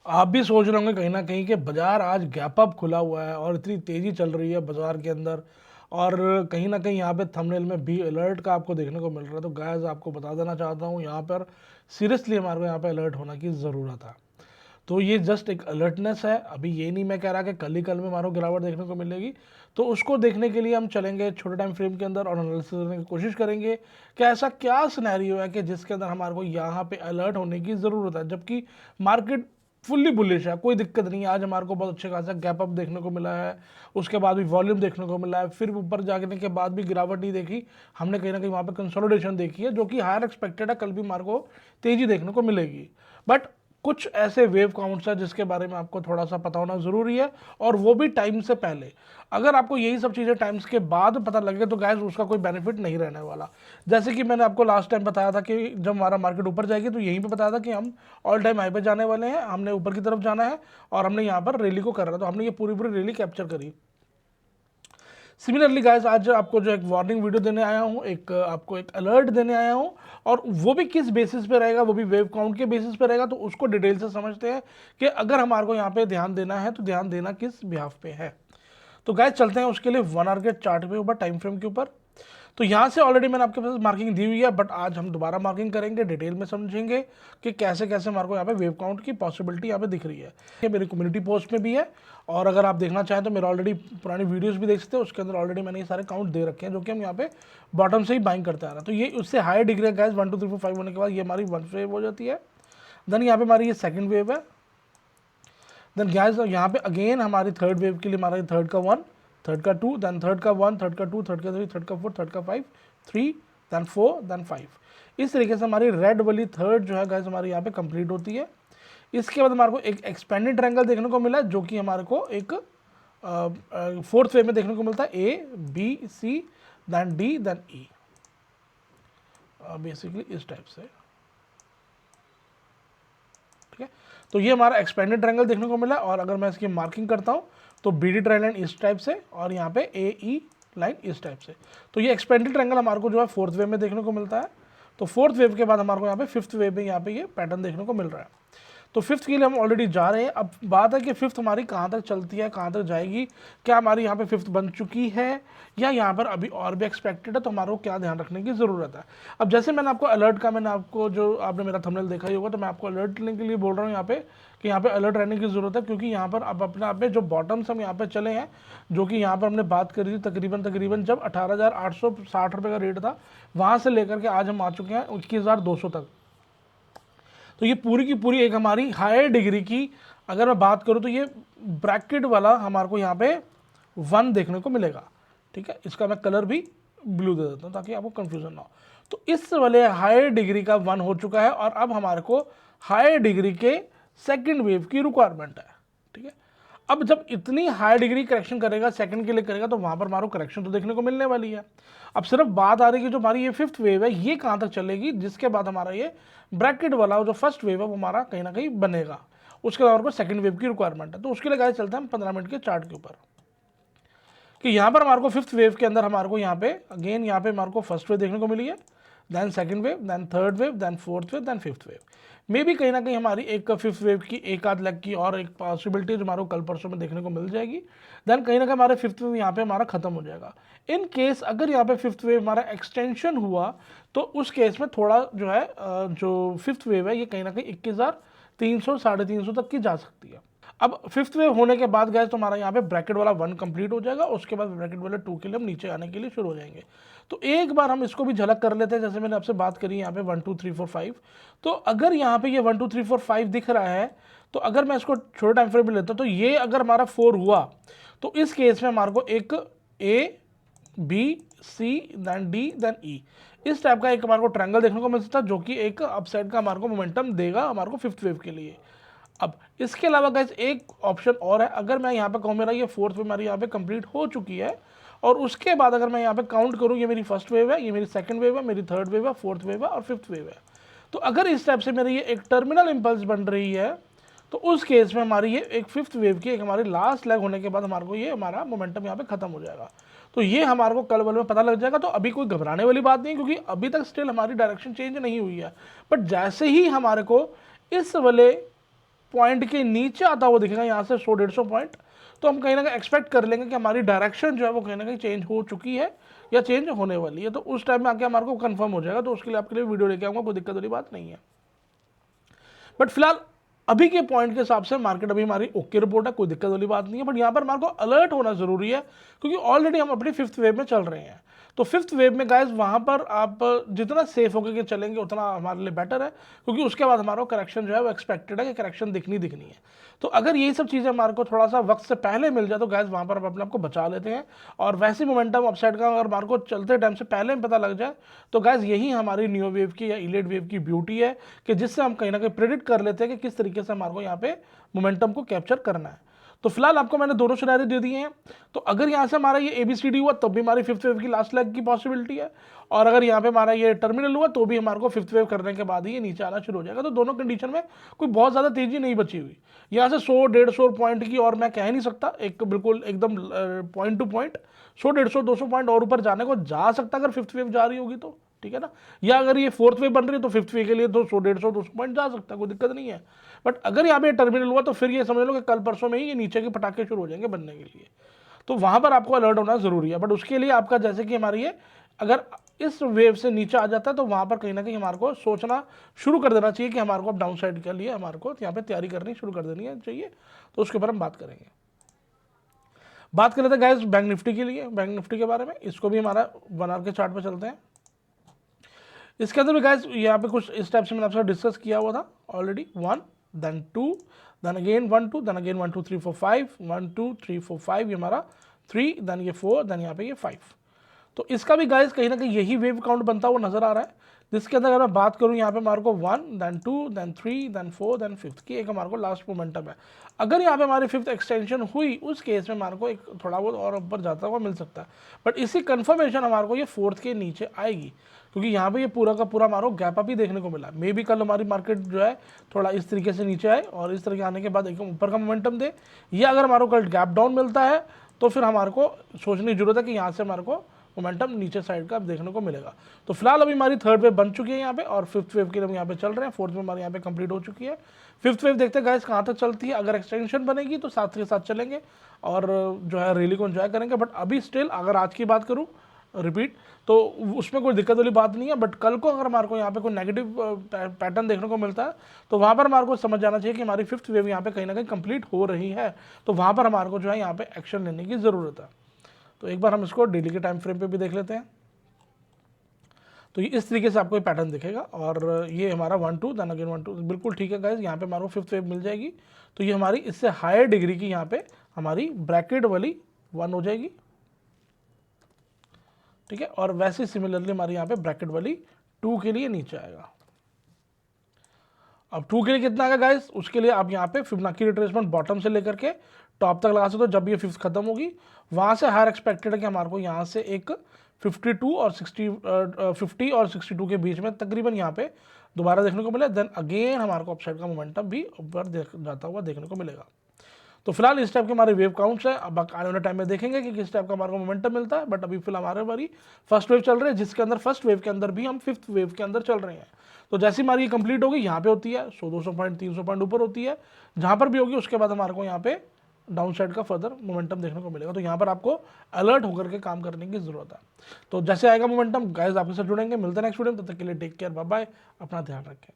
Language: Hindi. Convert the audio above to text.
आप भी सोच रहे होंगे कहीं ना कहीं कि बाजार आज गैप अप खुला हुआ है और इतनी तेजी चल रही है बाजार के अंदर, और कहीं ना कहीं यहाँ पे थंबनेल में बी अलर्ट का आपको देखने को मिल रहा है। तो गाइस आपको बता देना चाहता हूँ, यहाँ पर सीरियसली हमारे को यहाँ पे अलर्ट होने की ज़रूरत है। तो ये जस्ट एक अलर्टनेस है। अभी ये नहीं मैं कह रहा कि कल ही कल में हमारे को गिरावट देखने को मिलेगी। तो उसको देखने के लिए हम चलेंगे छोटे टाइम फ्रेम के अंदर और एनालिसिस करने की कोशिश करेंगे कि ऐसा क्या सिनेरियो है कि जिसके अंदर हमारे को यहाँ पे अलर्ट होने की ज़रूरत है, जबकि मार्केट फुल्ली बुलिश है, कोई दिक्कत नहीं है। आज हमारे को बहुत अच्छे खासा गैप अप देखने को मिला है, उसके बाद भी वॉल्यूम देखने को मिला है, फिर ऊपर जाने के बाद भी गिरावट नहीं देखी हमने, कहीं ना कहीं वहाँ पे कंसोलिडेशन देखी है जो कि हायर एक्सपेक्टेड है। कल भी हमारे को तेजी देखने को मिलेगी, बट कुछ ऐसे वेव काउंट्स है जिसके बारे में आपको थोड़ा सा पता होना जरूरी है, और वो भी टाइम से पहले। अगर आपको यही सब चीज़ें टाइम्स के बाद पता लगे तो गैस उसका कोई बेनिफिट नहीं रहने वाला। जैसे कि मैंने आपको लास्ट टाइम बताया था कि जब हमारा मार्केट ऊपर जाएगी तो यहीं पे बताया था कि हम ऑल टाइम हाई पे जाने वाले हैं, हमने ऊपर की तरफ जाना है और हमने यहाँ पर रैली को कर रहा है। तो हमने ये पूरी पूरी रैली कैप्चर करी। सिमिलरली गाइस आज आपको जो एक वार्निंग वीडियो देने आया हूँ, एक आपको एक अलर्ट देने आया हूँ, और वो भी किस बेसिस पे रहेगा, वो भी वेव काउंट के बेसिस पे रहेगा। तो उसको डिटेल से समझते हैं कि अगर हमारे को यहाँ पे ध्यान देना है तो ध्यान देना किस बिहाफ पे है। तो गाइस चलते हैं उसके लिए 1 आवर के चार्ट पे ऊपर, टाइम फ्रेम के ऊपर। तो यहाँ से ऑलरेडी मैंने आपके पास मार्किंग दी हुई है, बट आज हम दोबारा मार्किंग करेंगे, डिटेल में समझेंगे कि कैसे कैसे हमारे को यहाँ पे वेव काउंट की पॉसिबिलिटी यहाँ पे दिख रही है। ये मेरी कम्युनिटी पोस्ट में भी है, और अगर आप देखना चाहें तो मेरा ऑलरेडी पुरानी वीडियोस भी देख सकते हैं, उसके अंदर ऑलरेडी मैंने ये सारे काउंट दे रखे हैं जो कि हम यहाँ पे बॉटम से ही बाइंग करते आ रहे हैं। तो ये उससे हायर डिग्री गैस 1 2 3 4 5 होने के बाद ये हमारी 1 वेव हो जाती है। देन यहाँ पे हमारी ये सेकंड वेव है। देन गैस यहाँ पे अगेन हमारी थर्ड वेव के लिए हमारा थर्ड का 1, थर्ड का 2, देन थर्ड का 1, थर्ड का 2, थर्ड का 3, थर्ड का 4, थर्ड का 5, 3, देन 4, देन 5। इस तरीके से हमारी रेड वाली थर्ड जो है गैस हमारी यहाँ पे कंप्लीट होती है। इसके बाद हमारे को एक एक्सपेंडेड ट्रायंगल देखने को मिला जो कि हमारे को एक फोर्थ वे में देखने को मिलता है, A B C then D then E, basically इस टाइप से। ठीक है, तो ये हमारा एक्सपेंडेड ट्रायंगल देखने को मिला। और अगर मैं इसकी मार्किंग करता हूँ तो बी डी ट्राई लाइन इस टाइप से और यहाँ पे ए ई लाइन इस टाइप से। तो ये एक्सपेंडेड ट्रायंगल हमारे को जो है फोर्थ वेव में देखने को मिलता है। तो फोर्थ वेव के बाद हमारे को यहाँ पे फिफ्थ वेव में यहाँ पे ये पैटर्न देखने को मिल रहा है। तो फिफ्थ के लिए हम ऑलरेडी जा रहे हैं। अब बात है कि फिफ्थ हमारी कहाँ तक चलती है, कहाँ तक जाएगी, क्या हमारी यहाँ पे फिफ्थ बन चुकी है या यहाँ पर अभी और भी एक्सपेक्टेड है, तो हमारे को क्या ध्यान रखने की ज़रूरत है। अब जैसे मैंने आपको अलर्ट का, मैंने आपको जो आपने मेरा थंबनेल देखा ही होगा, तो मैं आपको अलर्ट लेने के लिए बोल रहा हूँ यहाँ पे कि यहाँ पे अलर्ट रहने की ज़रूरत है, क्योंकि यहाँ पर अब अपने आप में जो बॉटम्स हम यहाँ पे चले हैं, जो कि यहाँ पर हमने बात करी थी तकरीबन जब 18,860 रुपये का रेट था, वहाँ से लेकर के आज हम आ चुके हैं 21,200 तक। तो ये पूरी की पूरी एक हमारी हायर डिग्री की, अगर मैं बात करूँ तो ये ब्रैकेट वाला हमारे को यहाँ पे 1 देखने को मिलेगा। ठीक है, इसका मैं कलर भी ब्लू दे देता हूँ ताकि आपको कंफ्यूजन ना हो। तो इस वाले हायर डिग्री का 1 हो चुका है, और अब हमारे को हायर डिग्री के सेकेंड वेव की रिक्वायरमेंट है। ठीक है, अब जब इतनी हाई डिग्री करेक्शन करेगा, सेकंड के लिए करेगा, तो वहाँ पर हमारे करेक्शन तो देखने को मिलने वाली है। अब सिर्फ बात आ रही है कि जो हमारी ये फिफ्थ वेव है ये कहाँ तक चलेगी, जिसके बाद हमारा ये ब्रैकेट वाला जो फर्स्ट वेव है वो हमारा कहीं ना कहीं बनेगा। उसके बाद को सेकंड वेव की रिक्वायरमेंट है। तो उसके लिए गाइस चलते हैं हम 15 मिनट के चार्ट के ऊपर, कि यहाँ पर हमारे को फिफ्थ वेव के अंदर हमारे को यहाँ पे अगेन यहाँ पे हमारे को फर्स्ट वेव देखने को मिली है, then second wave, then third wave, then fourth wave, then fifth wave. मे भी कहीं ना कहीं हमारी एक फिफ्थ वेव की एक आध लेग की और एक पॉसिबिलिटी जो हमारे को कल परसों में देखने को मिल जाएगी। देन कहीं ना कहीं हमारे फिफ्थ वेव यहाँ पे हमारा खत्म हो जाएगा। इन केस अगर यहाँ पे फिफ्थ वेव हमारा एक्सटेंशन हुआ तो उस केस में थोड़ा जो है जो फिफ्थ वेव है ये कहीं ना कहीं 21,300 350 तक की जा सकती है। अब फिफ्थ वेव होने के बाद गए तो हमारा यहाँ पे ब्रैकेट वाला 1 कंप्लीट हो जाएगा, उसके बाद ब्रैकेट वाले 2 के लिए हम नीचे आने के लिए शुरू हो जाएंगे। तो एक बार हम इसको भी झलक कर लेते हैं, जैसे मैंने आपसे बात करी यहाँ पे 1 2 3 4 5। तो अगर यहाँ पे ये 1 2 3 4 5 दिख रहा है, तो अगर मैं इसको छोटे टाइम फ्रेम में लेता हूँ तो ये अगर हमारा 4 हुआ तो इस केस में हमारे को एक A B C then D then E इस टाइप का एक हमारे को ट्रायंगल देखने को मिल सकता है, जो कि एक अपसाइड का हमारे को मोमेंटम देगा हमारे को फिफ्थ वेव के लिए। अब इसके अलावा गाइस एक ऑप्शन और है, अगर मैं यहाँ पे कहूँ मेरा ये फोर्थ वेव हमारी यहाँ पे कंप्लीट हो चुकी है, और उसके बाद अगर मैं यहाँ पे काउंट करूँ, ये मेरी फर्स्ट वेव है, ये मेरी सेकंड वेव है, मेरी थर्ड वेव है, फोर्थ वेव है और फिफ्थ वेव है। तो अगर इस टाइप से मेरी ये एक टर्मिनल इम्पल्स बन रही है, तो उस केस में हमारी ये एक फिफ्थ वेव की एक हमारी लास्ट लेग होने के बाद हमारे को ये हमारा मोमेंटम यहाँ पे खत्म हो जाएगा। तो ये हमारे को कल में पता लग जाएगा। तो अभी कोई घबराने वाली बात नहीं, क्योंकि अभी तक स्टिल हमारी डायरेक्शन चेंज नहीं हुई है। बट जैसे ही हमारे को इस वाले पॉइंट के नीचे आता हुआ दिखेगा यहाँ से 100-150 पॉइंट, तो हम कहीं ना कहीं एक्सपेक्ट कर लेंगे कि हमारी डायरेक्शन जो है वो कहीं ना कहीं चेंज हो चुकी है या चेंज होने वाली है। तो उस टाइम में आके हमारे को कंफर्म हो जाएगा, तो उसके लिए आपके लिए वीडियो लेके आऊँगा, कोई दिक्कत वाली बात नहीं है। बट फिलहाल अभी के पॉइंट के हिसाब से मार्केट अभी हमारी ओके रिपोर्ट है, कोई दिक्कत वाली बात नहीं है। बट यहाँ पर हमारे को अलर्ट होना जरूरी है, क्योंकि ऑलरेडी हम अपनी 5th वेव में चल रहे हैं। तो 5th वेव में गाइज वहाँ पर आप जितना सेफ होकर के चलेंगे उतना हमारे लिए बेटर है, क्योंकि उसके बाद हमारा करेक्शन जो है वो एक्सपेक्टेड है कि करेक्शन दिखनी है। तो अगर यही सब चीज़ें हमारे को थोड़ा सा वक्त से पहले मिल जाए तो गाइज वहाँ पर हम अपने आप को बचा लेते हैं। और वैसे मोमेंटम अपसाइड का अगर हमारे को चलते टाइम से पहले में पता लग जाए तो गाइज यही हमारी न्यू वेव की या इलेट वेव की ब्यूटी है, कि जिससे हम कहीं ना कहीं प्रेडिक्ट कर लेते हैं कि किस तरीके से हमारे को यहाँ पे मोमेंटम को कैप्चर करना है। तो फिलहाल आपको मैंने दोनों सिनेरियो दे दिए हैं। तो अगर यहाँ से हमारा ये ABCD हुआ तब भी हमारी 5th वेव की लास्ट लेग की पॉसिबिलिटी है, और अगर यहाँ पे हमारा ये टर्मिनल हुआ तो भी हमारे को 5th वेव करने के बाद ही ये नीचे आना शुरू हो जाएगा। तो दोनों कंडीशन में कोई बहुत ज़्यादा तेजी नहीं बची हुई। यहाँ से 100-150 पॉइंट की और मैं कह नहीं सकता, एक बिल्कुल एकदम पॉइंट टू पॉइंट 100-150-200 पॉइंट और ऊपर जाने को जा सकता अगर 5th वेव जा रही होगी तो, ठीक है ना। या अगर ये 4th वेव बन रही है तो 5th वेव के लिए तो 100-150-200 पॉइंट जा सकता है, कोई दिक्कत नहीं है। बट अगर यहाँ पे टर्मिनल हुआ तो फिर ये समझ लो कि कल परसों में ही ये नीचे के पटाखे शुरू हो जाएंगे बनने के लिए। तो वहाँ पर आपको अलर्ट होना ज़रूरी है। बट उसके लिए आपका जैसे कि हमारी ये अगर इस वेव से नीचे आ जाता है तो वहाँ पर कहीं ना कहीं हमारे को सोचना शुरू कर देना चाहिए कि हमारे को अब डाउन साइड के लिए हमारे को यहाँ पे तैयारी करनी शुरू कर देनी है चाहिए। तो उसके ऊपर हम बात करेंगे। बात कर लेते हैं गाइस बैंक निफ्टी के लिए, बैंक निफ्टी के बारे में। इसको भी हमारा 1 आवर के चार्ट पर चलते हैं। इसके अंदर भी गाइस यहाँ पे कुछ इस टाइप से मैंने आपसे डिस्कस किया हुआ था already. 1 then 2 then again 1 2 then again 1 2 3 4 5 1 2 3 4 5 ये हमारा 3 देन ये 4 देन यहाँ पे ये 5। तो इसका भी गाइस कहीं ना कहीं यही वेव काउंट बनता हुआ नजर आ रहा है, जिसके अंदर अगर मैं बात करूँ यहाँ पे हमारे को 1 then 2 then 3 then 4 then 5th की एक हमारे को लास्ट मोमेंटम है। अगर यहाँ पे हमारी 5th एक्सटेंशन हुई उस केस में हमारे को एक थोड़ा बहुत और ऊपर जाता हुआ मिल सकता है। बट इसी कंफर्मेशन हमारे को ये 4th के नीचे आएगी, क्योंकि यहाँ पे ये पूरा का पूरा हमारा गैप अप ही देखने को मिला। मे भी कल हमारी मार्केट जो है थोड़ा इस तरीके से नीचे आए और इस तरीके आने के बाद एक ऊपर का मोमेंटम दे, या अगर हमारे को कल गैप डाउन मिलता है तो फिर हमारे को सोचने की जरूरत है कि यहाँ से हमारे को मोमेंटम नीचे साइड का देखने को मिलेगा। तो फिलहाल अभी हमारी 3rd वेव बन चुकी है यहाँ पे, और 5th वेव के लिए हम यहाँ पे चल रहे हैं। 4th वेव हमारे यहाँ पे कंप्लीट हो चुकी है। 5th वेव देखते हैं गाइस कहाँ तक चलती है। अगर एक्सटेंशन बनेगी तो साथ के साथ चलेंगे और जो है रैली को एंजॉय करेंगे। बट अभी स्टिल अगर आज की बात करूँ रिपीट तो उसमें कोई दिक्कत वाली बात नहीं है। बट कल को अगर हमारे को यहाँ पे कोई नेगेटिव पैटर्न देखने को मिलता है तो वहाँ पर हमारे को समझ जाना चाहिए कि हमारी 5th वेव यहाँ पे कहीं ना कहीं कंप्लीट हो रही है। तो वहाँ पर हमारे को जो है यहाँ पे एक्शन लेने की ज़रूरत है। तो एक बार हम इसको डेली के टाइम फ्रेम पे भी देख लेते हैं। तो ये इस तरीके से आपको पैटर्न दिखेगा, और ये हमारा 1 2 देन अगेन 1 2 बिल्कुल ठीक है गाइस। यहाँ पे हमारे को 5th वेव मिल जाएगी, तो ये हमारी इससे हायर डिग्री की यहाँ पे हमारी ब्रैकेट वाली 1 हो जाएगी, ठीक है। और वैसे सिमिलरली हमारी यहाँ पे ब्रैकेट वाली 2 के लिए नीचे आएगा। अब 2 के लिए कितना आएगा गाइस, उसके लिए आप यहाँ पे फिबोनाची रिट्रेसमेंट बॉटम से लेकर के टॉप तक लगा सकते हो। जब ये 5th खत्म होगी वहाँ से हायर एक्सपेक्टेड है कि हमारे को यहाँ से एक 52 और 50 और 62 के बीच में तकरीबन यहाँ पे दोबारा देखने को मिले। देन अगेन हमारे को अपसाइड का मोमेंटम भी ऊपर जाता हुआ देखने को मिलेगा। तो फिलहाल इस टाइप के हमारे वेव काउंट्स है। अब आने वाले टाइम में देखेंगे कि किस टाइप का हमारे को मोमेंटम मिलता है। बट अभी फिलहाल हमारे हमारी 1st वेव चल रही है, जिसके अंदर 1st वेव के अंदर भी हम 5th वेव के अंदर चल रहे हैं। तो जैसे हमारी ये कंप्लीट होगी यहाँ पे होती है 100-200 पॉइंट 300 पॉइंट ऊपर होती है, जहाँ पर भी होगी उसके बाद हमारे को यहाँ पे डाउन साइड का फर्दर मोमेंटम देखने को मिलेगा। तो यहाँ पर आपको अलर्ट होकर के काम करने की जरूरत है। तो जैसे आएगा मोमेंटम गाइस आपके साथ जुड़ेंगे। मिलते हैं नेक्स्ट वीडियो में, तब तक के लिए टेक केयर, बाय बाय, अपना ध्यान रखें।